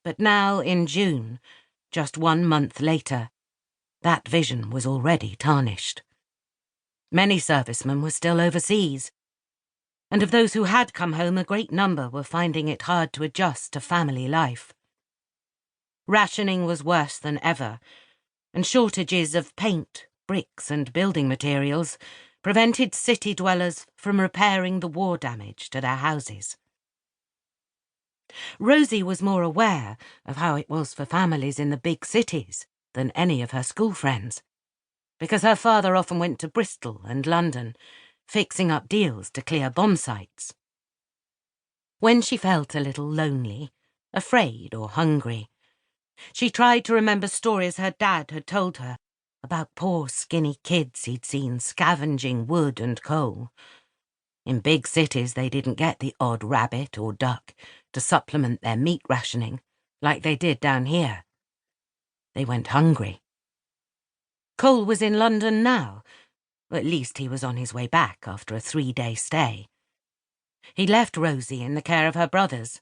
But now, in June, just 1 month later, that vision was already tarnished. Many servicemen were still overseas, and of those who had come home, a great number were finding it hard to adjust to family life. Rationing was worse than ever, and shortages of paint, bricks and building materials prevented city dwellers from repairing the war damage to their houses. Rosie was more aware of how it was for families in the big cities than any of her school friends, because her father often went to Bristol and London, fixing up deals to clear bomb sites. When she felt a little lonely, afraid or hungry, she tried to remember stories her dad had told her about poor skinny kids he'd seen scavenging wood and coal. In big cities they didn't get the odd rabbit or duck to supplement their meat rationing like they did down here. They went hungry. Cole was in London now. At least he was on his way back after a 3-day stay. He left Rosie in the care of her brothers,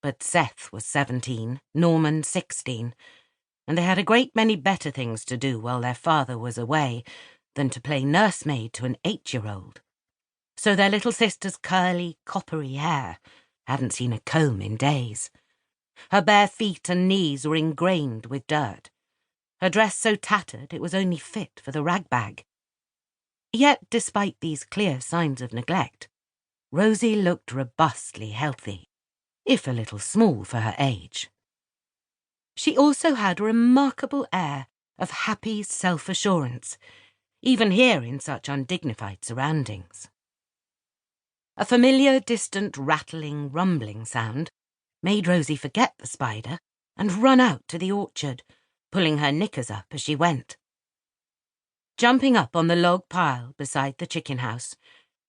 but Seth was 17, Norman 16, and they had a great many better things to do while their father was away than to play nursemaid to an 8-year-old. So their little sister's curly, coppery hair hadn't seen a comb in days. Her bare feet and knees were ingrained with dirt. Her dress so tattered it was only fit for the ragbag. Yet, despite these clear signs of neglect, Rosie looked robustly healthy, if a little small for her age. She also had a remarkable air of happy self-assurance, even here in such undignified surroundings. A familiar, distant, rattling, rumbling sound made Rosie forget the spider and run out to the orchard, pulling her knickers up as she went. Jumping up on the log pile beside the chicken house,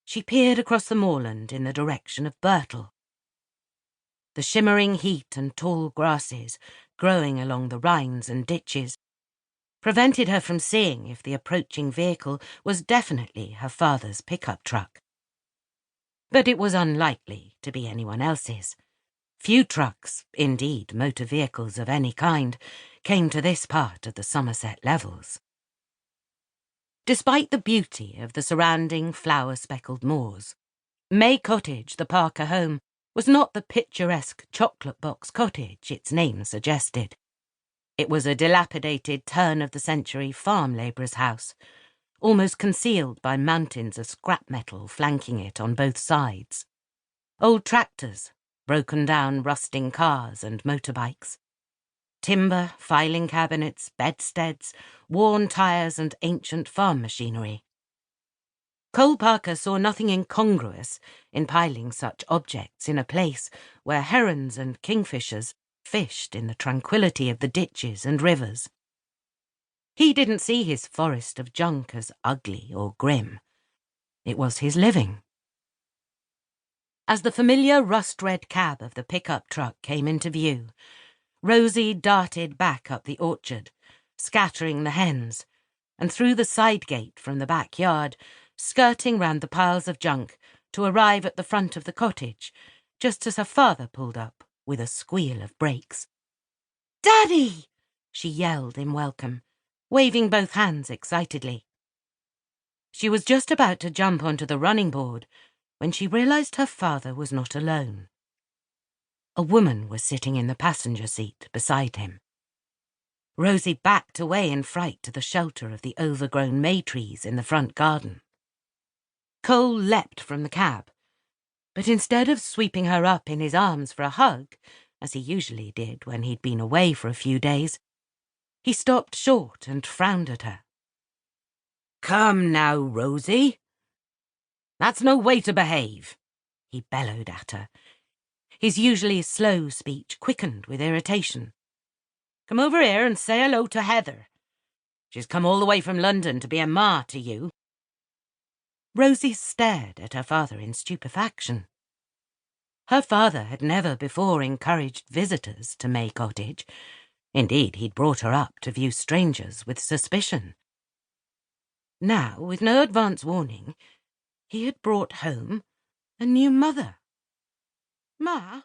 she peered across the moorland in the direction of Birtle. The shimmering heat and tall grasses growing along the rines and ditches prevented her from seeing if the approaching vehicle was definitely her father's pickup truck. But it was unlikely to be anyone else's. Few trucks, indeed motor vehicles of any kind, came to this part of the Somerset Levels. Despite the beauty of the surrounding flower-speckled moors, May Cottage, the Parker home, was not the picturesque chocolate box cottage its name suggested. It was a dilapidated turn-of-the-century farm labourer's house, almost concealed by mountains of scrap metal flanking it on both sides. Old tractors, broken-down rusting cars and motorbikes, timber, filing cabinets, bedsteads, worn tyres and ancient farm machinery. Cole Parker saw nothing incongruous in piling such objects in a place where herons and kingfishers fished in the tranquillity of the ditches and rivers. He didn't see his forest of junk as ugly or grim. It was his living. As the familiar rust-red cab of the pickup truck came into view, Rosie darted back up the orchard, scattering the hens, and through the side gate from the backyard, skirting round the piles of junk to arrive at the front of the cottage, just as her father pulled up with a squeal of brakes. "Daddy!" she yelled in welcome, waving both hands excitedly. She was just about to jump onto the running board when she realised her father was not alone. A woman was sitting in the passenger seat beside him. Rosie backed away in fright to the shelter of the overgrown may trees in the front garden. Cole leapt from the cab, but instead of sweeping her up in his arms for a hug, as he usually did when he'd been away for a few days, he stopped short and frowned at her. "Come now, Rosie. That's no way to behave," he bellowed at her. His usually slow speech quickened with irritation. "Come over here and say hello to Heather. She's come all the way from London to be a ma to you." Rosie stared at her father in stupefaction. Her father had never before encouraged visitors to May Cottage. Indeed, he'd brought her up to view strangers with suspicion. Now, with no advance warning, he had brought home a new mother. "Ma,